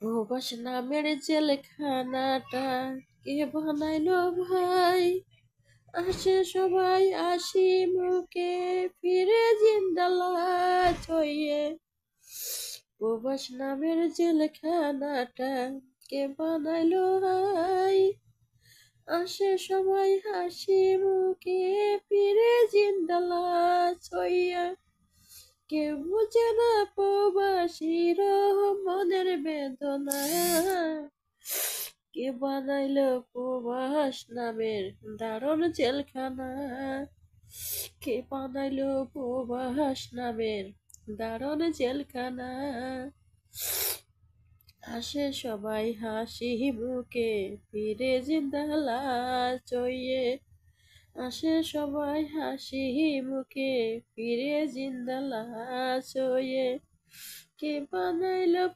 প্রবাস নামের জেলখানাটা কে বানাইলো ভাই? আসে সবাই আসি মুখে, ফিরে জিন্দা লাশ হয়ে। প্রবাস নামের জেলখানাটা কে বানাইলো ভাই? আসে সবাই হাসি মুখে, ফিরে জিন্দা লাশ হইয়া। কেউ বুঝে না প্রবাসীর মনের বেদনা। কে বানাইলো প্রবাস নামের দারুণ জেলখানা? কে বানাইলো প্রবাস নামের দারুণ জেলখানা? আসে সবাই হাসি মুখে, ফিরে জিন্দা লাশ হইয়ে। আসে সবাই হাসি মুখে, ফিরে জিন্দা লাশ হয়ে। কে বানাইলো